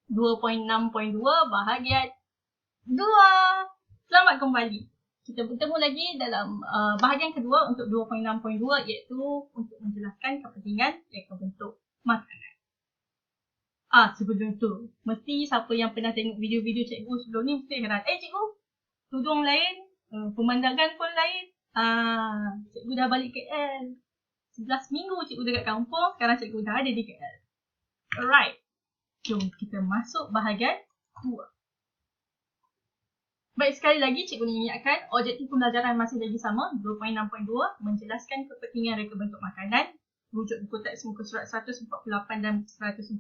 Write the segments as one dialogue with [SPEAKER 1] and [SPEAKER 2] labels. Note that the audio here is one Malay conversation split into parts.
[SPEAKER 1] 2.6.2 bahagian 2. Selamat kembali. Kita bertemu lagi dalam bahagian kedua untuk 2.6.2 iaitu untuk menjelaskan kepentingan reka bentuk makanan. Sebelum tu, mesti siapa yang pernah tengok video-video cikgu sebelum ni mesti heran. Cikgu, tudung lain, pemandangan pun lain. Cikgu dah balik KL. 11 minggu cikgu dekat kampung, sekarang cikgu dah ada di KL. Alright. Jom kita masuk bahagian 2. Baik, sekali lagi cikgu mengingatkan objektif pembelajaran masih lagi sama, 2.6.2, menjelaskan kepentingan reka bentuk makanan, rujuk buku teks muka surat 148 dan 149.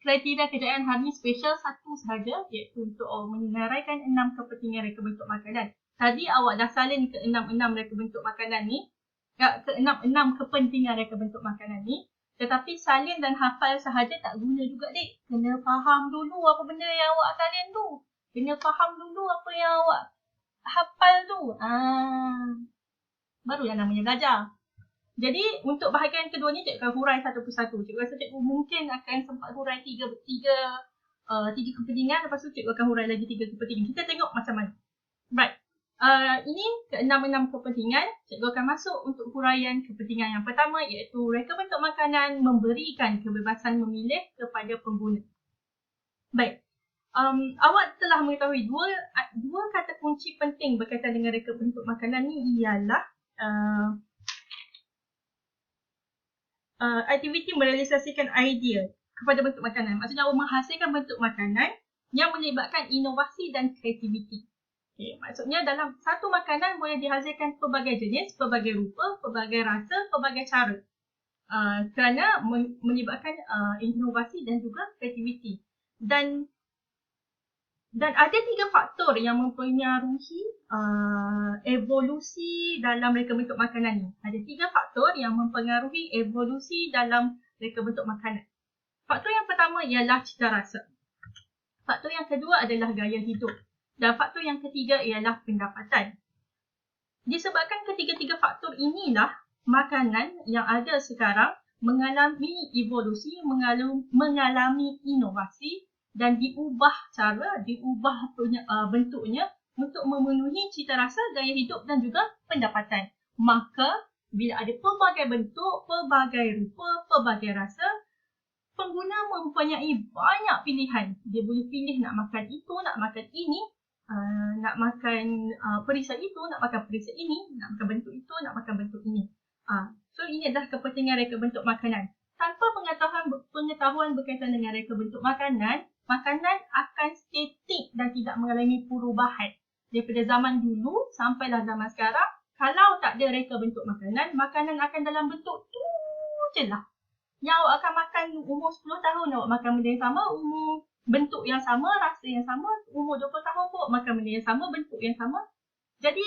[SPEAKER 1] Kriteria kejayaan hari ini spesial satu sahaja, iaitu untuk menyenaraikan 6 kepentingan reka bentuk makanan. Tadi awak dah salin ke 6 reka bentuk makanan ni, ke 6 kepentingan reka bentuk makanan ni. Tetapi salin dan hafal sahaja tak guna juga, dik. Kena faham dulu apa benda yang awak salin tu. Kena faham dulu apa yang awak hafal tu. Barulah namanya belajar. Jadi untuk bahagian kedua ni cikgu akan hurai satu persatu. Cikgu rasa cikgu mungkin akan sempat hurai tiga kepentingan. Lepas tu cikgu akan hurai lagi 3 kepentingan. Kita tengok macam mana. Right. Ini ke-6 kepentingan. Cikgu akan masuk untuk huraian kepentingan yang pertama iaitu reka bentuk makanan memberikan kebebasan memilih kepada pengguna. Baik. Awak telah mengetahui dua kata kunci penting berkaitan dengan reka bentuk makanan ni ialah aktiviti merealisasikan idea kepada bentuk makanan. Maksudnya awak menghasilkan bentuk makanan yang melibatkan inovasi dan kreativiti. Okay, maksudnya dalam satu makanan boleh dihasilkan pelbagai jenis, pelbagai rupa, pelbagai rasa, pelbagai cara. Kerana melibatkan inovasi dan juga kreativiti. Dan ada 3 faktor yang mempengaruhi evolusi dalam reka bentuk makanan ni. Ada 3 faktor yang mempengaruhi evolusi dalam reka bentuk makanan. Faktor yang pertama ialah cita rasa. Faktor yang kedua adalah gaya hidup. Dan faktor yang ketiga ialah pendapatan. Disebabkan ketiga-tiga faktor inilah makanan yang ada sekarang mengalami evolusi, mengalami inovasi dan diubah bentuknya untuk memenuhi cita rasa, gaya hidup dan juga pendapatan. Maka bila ada pelbagai bentuk, pelbagai rupa, pelbagai rasa, pengguna mempunyai banyak pilihan. Dia boleh pilih nak makan itu, nak makan ini, nak makan perisai itu, nak makan perisai ini, nak makan bentuk itu, nak makan bentuk ini. So ini adalah kepentingan reka bentuk makanan. Tanpa pengetahuan berkaitan dengan reka bentuk makanan, makanan akan statik dan tidak mengalami perubahan. Daripada zaman dulu sampailah zaman sekarang, kalau tak ada reka bentuk makanan, makanan akan dalam bentuk tu je lah. Yang awak akan makan umur 10 tahun, awak makan benda yang sama, umur bentuk yang sama, rasa yang sama, umur 20 tahun pun makan benda yang sama, bentuk yang sama. Jadi,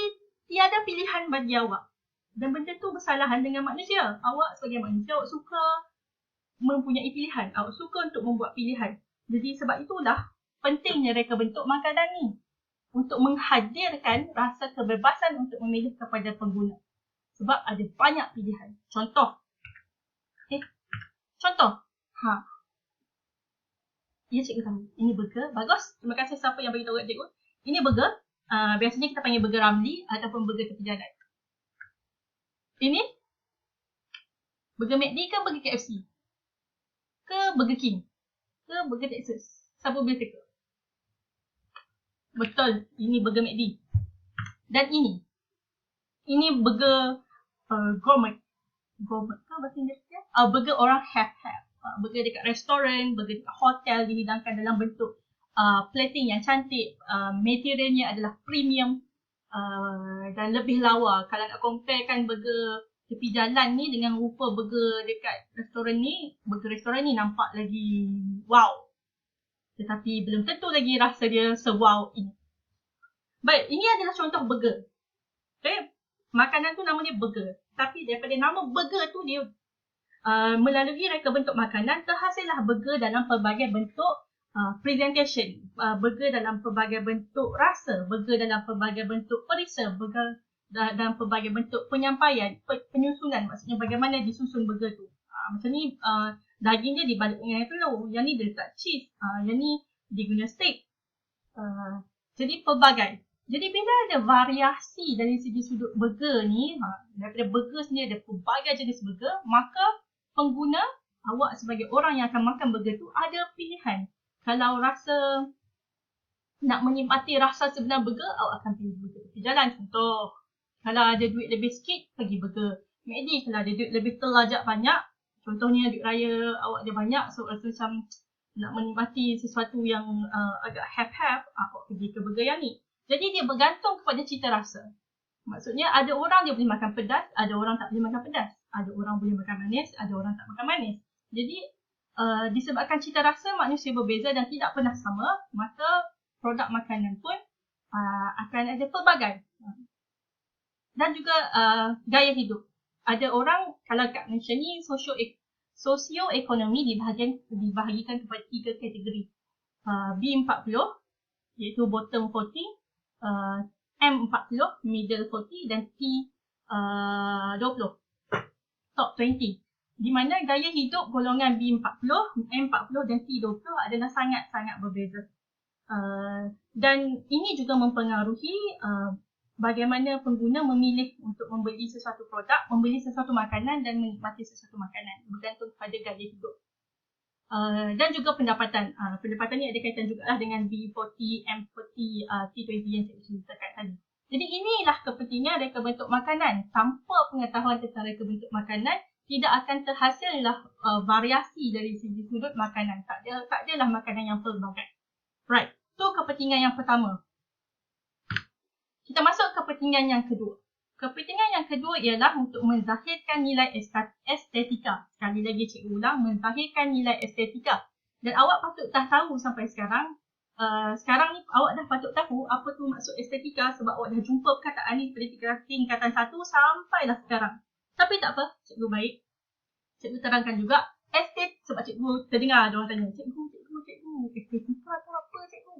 [SPEAKER 1] tiada pilihan bagi awak. Dan benda tu bersalahan dengan manusia. Awak sebagai manusia, awak suka mempunyai pilihan. Awak suka untuk membuat pilihan. Jadi, sebab itulah pentingnya reka bentuk makanan ni. Untuk menghadirkan rasa kebebasan untuk memilih kepada pengguna. Sebab ada banyak pilihan. Contoh. Ya cikgu tahu. Ini burger. Bagus. Terima kasih siapa yang beritahu kat cikgu. Ini burger. Biasanya kita panggil burger Ramli ataupun burger tepi jalan. Ini burger McD ke burger KFC? Ke Burger King? Ke burger Texas? Siapa boleh teka? Betul. Ini burger McD. Dan ini. Ini burger gourmet. Gourmet ke bahasa Inggerisnya? Burger orang have. Burger dekat restoran, burger dekat hotel dihidangkan dalam bentuk plating yang cantik, materialnya adalah premium dan lebih lawa. Kalau nak comparekan burger tepi jalan ni dengan rupa burger dekat restoran ni, burger restoran ni nampak lagi wow. Tetapi belum tentu lagi rasa dia se-wow ini. Baik, ini adalah contoh burger. Okay? Makanan tu namanya burger. Tapi daripada nama burger tu dia melalui reka bentuk makanan, terhasillah burger dalam pelbagai bentuk presentation, burger dalam pelbagai bentuk rasa, burger dalam pelbagai bentuk perisai, burger dalam pelbagai bentuk penyampaian, penyusunan, maksudnya bagaimana disusun burger tu. Macam ni Daging dia dibalik dengan telur. Yang ni dia letak cheese. Yang ni dia guna steak. Jadi pelbagai. Jadi bila ada variasi dari segi sudut burger ni, daripada burger sendiri ada pelbagai jenis burger, maka pengguna, awak sebagai orang yang akan makan burger tu ada pilihan. Kalau rasa nak menikmati rasa sebenar burger, awak akan pilih burger tepi jalan. Contoh, kalau ada duit lebih sikit, pergi burger McD. Kalau ada duit lebih terlajak banyak, contohnya duit raya awak ada banyak, so rasa macam nak menikmati sesuatu yang agak have-have, awak pergi ke burger yang ni. Jadi dia bergantung kepada cita rasa. Maksudnya ada orang dia boleh makan pedas, ada orang tak boleh makan pedas. Ada orang boleh makan manis, ada orang tak makan manis. Jadi disebabkan cita rasa manusia berbeza dan tidak pernah sama, maka produk makanan pun akan ada pelbagai. Dan juga gaya hidup. Ada orang, kalau kat Malaysia ni, sosioekonomi dibahagikan kepada 3 kategori. B40, iaitu bottom 40, M40, middle 40 dan T20, top 20. Di mana gaya hidup golongan B40, M40 dan T20 adalah sangat-sangat berbeza. Dan ini juga mempengaruhi bagaimana pengguna memilih untuk membeli sesuatu produk, membeli sesuatu makanan dan menikmati sesuatu makanan. Bergantung pada gaya hidup. Dan juga pendapatan. Pendapatan ni ada kaitan juga dengan B40, M40, T20 yang saya ceritakan tadi. Jadi inilah kepentingan reka bentuk makanan. Tanpa pengetahuan tentang reka bentuk makanan, tidak akan terhasillah variasi dari segi sudut makanan. Tak adalah makanan yang pelbagai. Right, tu kepentingan yang pertama. Kita masuk ke kepentingan yang kedua. Kepentingan yang kedua ialah untuk menzahirkan nilai estetika. Sekali lagi cikgu ulang, menzahirkan nilai estetika. Dan awak patut dah tahu sampai sekarang, sekarang ni awak dah patut tahu apa tu maksud estetika sebab awak dah jumpa perkataan ni daripada tingkatan 1 sampailah sekarang. Tapi tak apa, cikgu baik. Cikgu terangkan juga, sebab cikgu terdengar ada orang tanya, cikgu, estetika tu apa cikgu?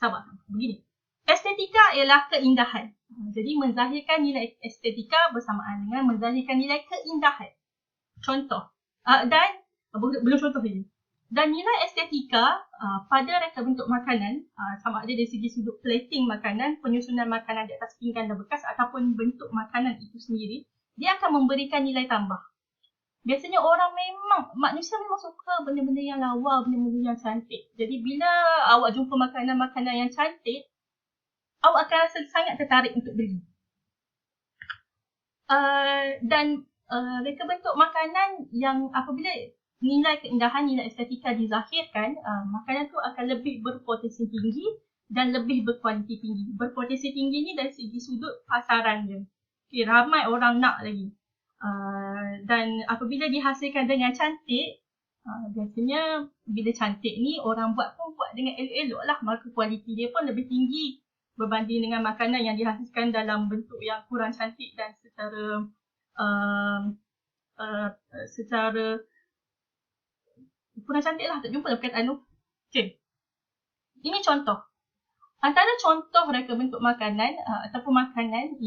[SPEAKER 1] Sabar, begini. Estetika ialah keindahan. Jadi menzahirkan nilai estetika bersamaan dengan menzahirkan nilai keindahan. Contoh, belum contoh lagi. Dan nilai estetika pada reka bentuk makanan, sama ada dari segi sudut plating makanan, penyusunan makanan di atas pinggan dan bekas ataupun bentuk makanan itu sendiri, dia akan memberikan nilai tambah. Biasanya manusia memang suka benda-benda yang lawa, benda-benda yang cantik. Jadi bila awak jumpa makanan-makanan yang cantik, awak akan rasa sangat tertarik untuk beli. Dan reka bentuk makanan yang apabila nilai keindahan, nilai estetika dizahirkan, makanan tu akan lebih berpotensi tinggi dan lebih berkualiti tinggi. Berpotensi tinggi ni dari segi sudut pasaran dia. Okay, ramai orang nak lagi. Dan apabila dihasilkan dengan cantik, biasanya bila cantik ni orang buat dengan elok-elok lah, maka kualiti dia pun lebih tinggi berbanding dengan makanan yang dihasilkan dalam bentuk yang kurang cantik dan secara kurang cantik lah, tak jumpa lah perkataan tu. Okay. Ini contoh. Antara contoh reka bentuk makanan ataupun makanan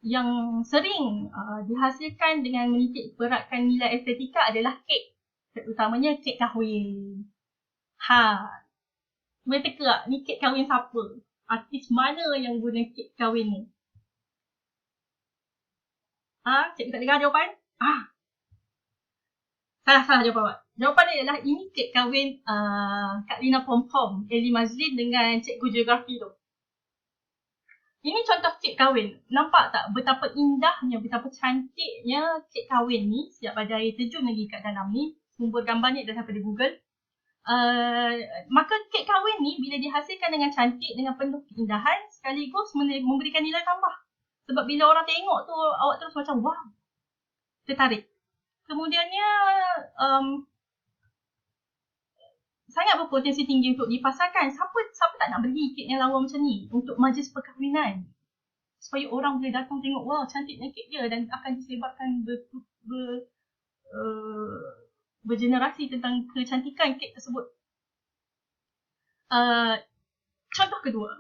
[SPEAKER 1] yang sering dihasilkan dengan menitik beratkan nilai estetika adalah kek. Terutamanya kek kahwin. Boleh teka tak? Ni kek kahwin siapa? Artis mana yang guna kek kahwin ni? Cikgu tak dengar jawapan? Salah jawapan awak. Jawapan dia adalah ini kek kahwin Kak Lina Pom-Pom, Eli Mazlin dengan cikgu geografi tu. Ini contoh kek kahwin. Nampak tak betapa indahnya, betapa cantiknya kek kahwin ni. Siap ada air terjun lagi kat dalam ni. Sumber gambarnya dah daripada Google. Maka kek kahwin ni bila dihasilkan dengan cantik, dengan penuh keindahan, sekaligus memberikan nilai tambah. Sebab bila orang tengok tu, awak terus macam wow, tertarik. Kemudiannya sangat berpotensi tinggi untuk dipasarkan. Siapa tak nak beli kek yang lawa macam ni untuk majlis perkahwinan, supaya orang boleh datang tengok, wow, cantiknya kek dia, dan akan disebarkan bergenerasi tentang kecantikan kek tersebut. Contoh kedua,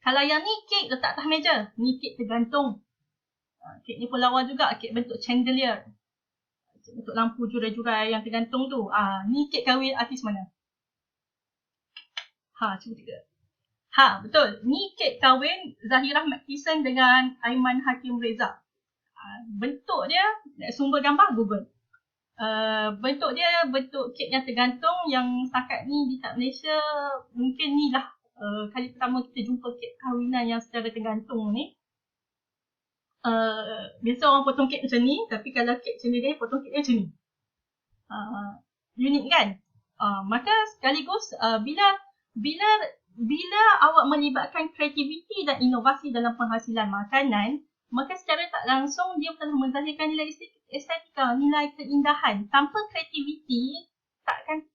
[SPEAKER 1] kalau yang ni kek letak atas meja, ni kek tergantung. Kek ni pun lawa juga, kek bentuk chandelier. Kek bentuk lampu jurai-jurai yang tergantung tu. Ni kek kahwin artis mana? Cuba tiga. Betul. Ni kek kahwin Zahirah Mackison dengan Aiman Hakim Reza. Bentuk dia, sumber gambar Google. Bentuk dia bentuk kek yang tergantung, yang setakat ni di kat Malaysia mungkin ni lah kali pertama kita jumpa kek kahwinan yang secara tergantung ni. Biasa orang potong kek macam ni, tapi kalau kek macam ni, potong kek dia macam ni. Unik kan? Maka sekaligus bila awak melibatkan kreativiti dan inovasi dalam penghasilan makanan, maka secara tak langsung dia telah menzahirkan nilai estetika, nilai keindahan. Tanpa kreativiti takkan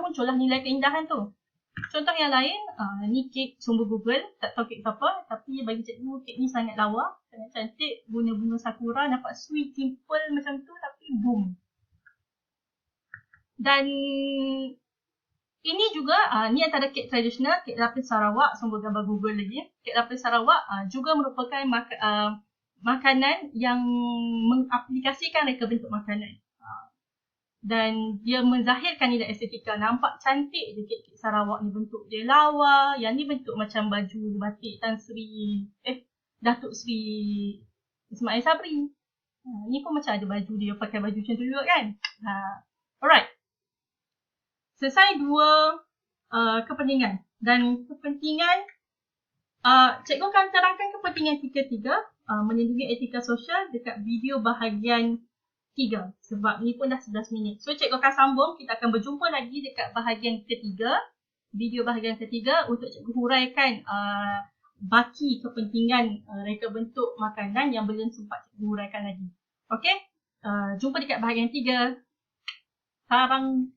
[SPEAKER 1] muncullah nilai keindahan tu. Contoh yang lain, ni kek sumber Google, tak tahu kek apa, tapi bagi cikgu kek ni sangat lawa, sangat cantik, bunga-bunga sakura, nampak sweet, simple macam tu tapi boom. Dan ini juga, ni antara kek tradisional, kek lapis Sarawak, sumber gambar Google lagi. Kek lapis Sarawak juga merupakan makanan yang mengaplikasikan reka bentuk makanan. Dan dia menzahirkan nilai estetika. Nampak cantik je kek Sarawak ni, bentuk dia lawa. Yang ni bentuk macam baju batik Datuk Seri Ismail Sabri. Ni pun macam ada baju dia, pakai baju macam tu juga kan. Alright. Selesai dua kepentingan. Dan kepentingan, cikgu akan terangkan kepentingan ketiga, melindungi etika sosial dekat video bahagian 3. Sebab ni pun dah 11 minit. So cikgu akan sambung, kita akan berjumpa lagi dekat bahagian ketiga, video bahagian ketiga, untuk cikgu huraikan baki kepentingan reka bentuk makanan yang belum sempat cikgu huraikan lagi. Okay? Jumpa dekat bahagian 3. Sarang.